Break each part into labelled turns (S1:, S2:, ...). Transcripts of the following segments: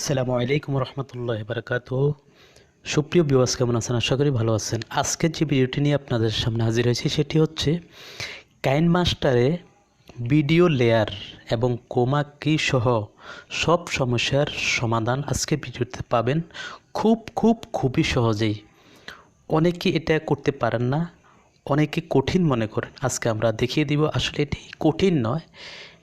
S1: আসসালামু আলাইকুম রহমতুল্লাহি বারাকাতুহু। সুপ্রিয় ভিউয়ার্স, কেমন আছেন? আশা করি ভালো আছেন। আজকের যে ভিডিওটি নিয়ে আপনাদের সামনে হাজির হয়েছি সেটি হচ্ছে কাইনমাস্টারে ভিডিও লেয়ার এবং ক্রোমা কি সহ সব সমস্যার সমাধান আজকের ভিডিওতে পাবেন খুবই সহজেই। অনেকে এটা করতে পারেন না, অনেকে কঠিন মনে করেন। আজকে আমরা দেখিয়ে দিব আসলে এটি কঠিন নয়,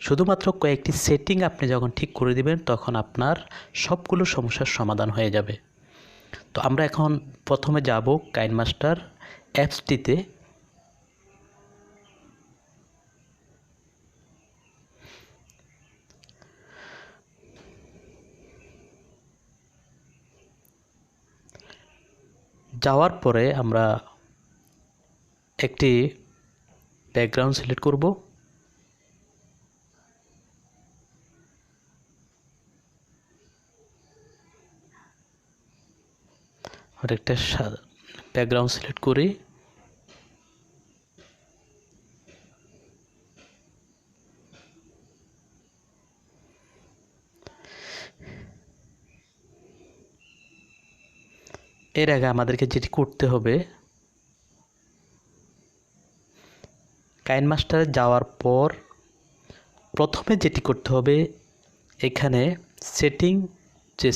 S1: শুধুমাত্র কয়েকটি সেটিং আপনি যখন ঠিক করে দিবেন তখন আপনার সবগুলো সমস্যার সমাধান হয়ে যাবে। তো আমরা এখন প্রথমে যাব কাইনমাস্টার অ্যাপসটিতে। যাওয়ার পরে আমরা একটি ব্যাকগ্রাউন্ড সিলেক্ট করব। আর একটা ব্যাকগ্রাউন্ড সিলেক্ট করি। এর আগে আমাদেরকে যেটি করতে হবে, কাইনমাস্টারে যাওয়ার পর প্রথমে যেটি করতে হবে, এখানে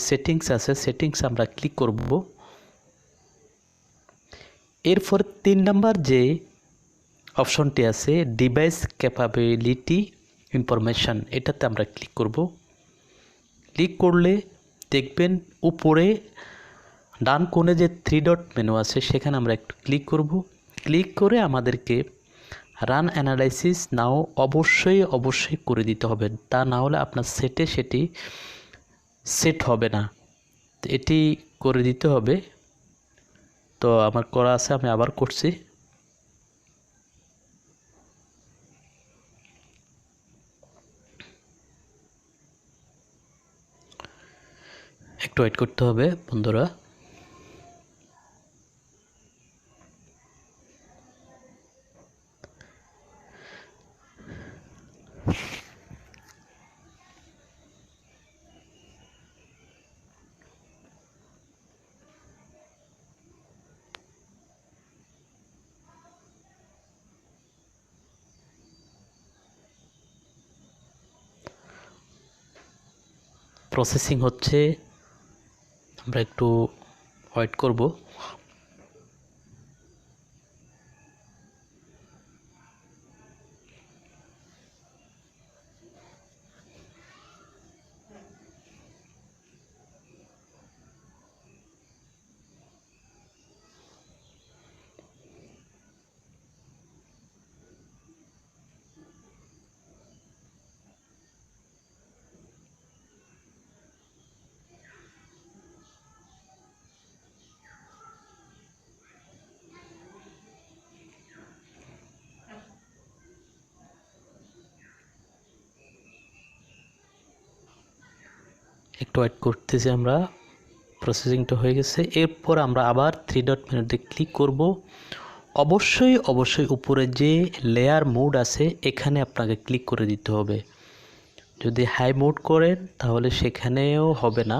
S1: সেটিংস আছে, সেটিংস আমরা ক্লিক করব। এরপর 3 নম্বর যে অপশনটি আছে ডিভাইস ক্যাপাবিলিটি ইনফরমেশন, এটাতে আমরা ক্লিক করব। ক্লিক করলে দেখবেন উপরে ডান কোণে যে 3 ডট মেনু আছে সেখানে আমরা একটু ক্লিক করব। ক্লিক করে আমাদেরকে রান অ্যানালাইসিস নাও অবশ্যই করে দিতে হবে, তা না হলে আপনার সেটি সেট হবে না। এটি করে দিতে হবে। তো আমার করা আছে, আমি আবার করছি। একটু ওয়েট করতে হবে বন্ধুরা। প্রসেসিং হচ্ছে, আমরা একটু ওয়েট করব। একটু ওয়েট করতেছি আমরা, প্রসেসিংটা হয়ে গেছে। এরপর আমরা আবার 3 ডট মেনুতে ক্লিক করব। অবশ্যই উপরে যে লেয়ার মোড আছে এখানে আপনাকে ক্লিক করে দিতে হবে। যদি হাই মোড করেন তাহলে সেখানেও হবে না,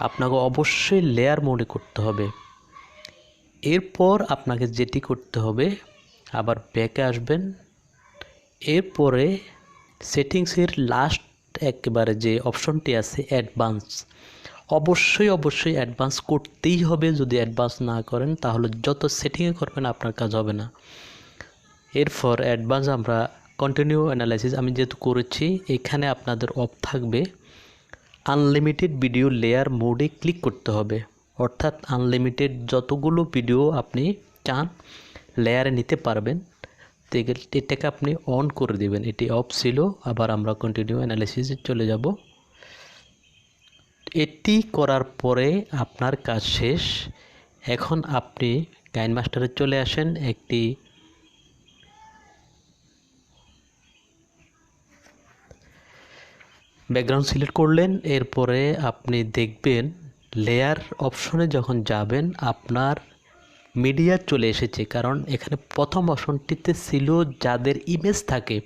S1: আপনাকে অবশ্যই লেয়ার মোডে করতে হবে। এরপর আপনাকে যেটি করতে হবে, আবার ব্যাকে আসবেন। এরপরে সেটিংসের লাস্ট একেবারে যে অপশনটি আছে অ্যাডভান্স, অবশ্যই অ্যাডভান্স করতেই হবে। যদি অ্যাডভান্স না করেন তাহলে যত সেটিংয়ে করবেন আপনার কাজ হবে না। এরপর অ্যাডভান্স আমরা কন্টিনিউ অ্যানালাইসিস আমি যেহেতু করেছি, এখানে আপনাদের অফ থাকবে। আনলিমিটেড ভিডিও লেয়ার মোডে ক্লিক করতে হবে, অর্থাৎ আনলিমিটেড যতগুলো ভিডিও আপনি চান লেয়ারে নিতে পারবেন। তো এটাকে আপনি অন করে দিবেন, এটি অফ ছিল। আবার আমরা কন্টিনিউ অ্যানালাইসিসে চলে যাব। এটি করার পরে আপনার কাজ শেষ। এখন আপনি কাইনমাস্টারে চলে আসেন। একটি ব্যাকগ্রাউন্ড সিলেক্ট করলেন। এরপরে আপনি দেখবেন লেয়ার অপশনে যখন যাবেন আপনার মিডিয়া চলে এসেছে, কারণ এখানে প্রথম অপশনটিতে ছিল যাদের ইমেজ থাকে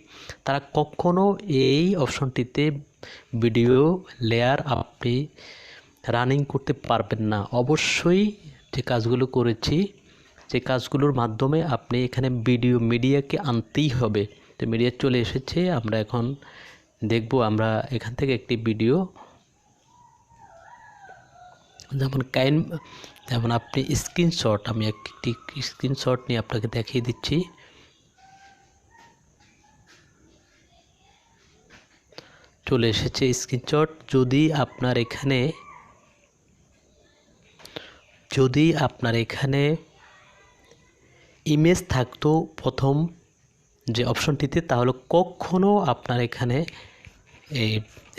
S1: তারা কখনো এই অপশনটিতে ভিডিও লেয়ার আপনি রানিং করতে পারবেন না। অবশ্যই যে কাজগুলো করেছি, যে কাজগুলোর মাধ্যমে আপনি এখানে মিডিয়াকে আনতেই হবে। তো মিডিয়া চলে এসেছে, আমরা এখন দেখব আমরা এখান থেকে একটি ভিডিও, যেমন আপনি স্ক্রিনশট, আমি একটি স্ক্রিনশট নিয়ে আপনাকে দেখিয়ে দিচ্ছি। চলে এসেছে স্ক্রিনশট। যদি আপনার এখানে ইমেজ থাকতো প্রথম যে অপশনটিতে, তাহলে কখনো আপনার এখানে এই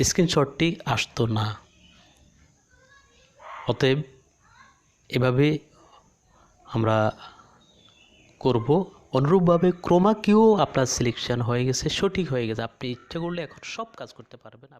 S1: স্ক্রিনশটটি আসতো না। অতএব এভাবে আমরা করব। অনুরূপভাবে ক্রোমা কিও আপনার সিলেকশন হয়ে গেছে, সঠিক হয়ে গেছে। আপনি ইচ্ছা করলে এখন সব কাজ করতে পারবেন।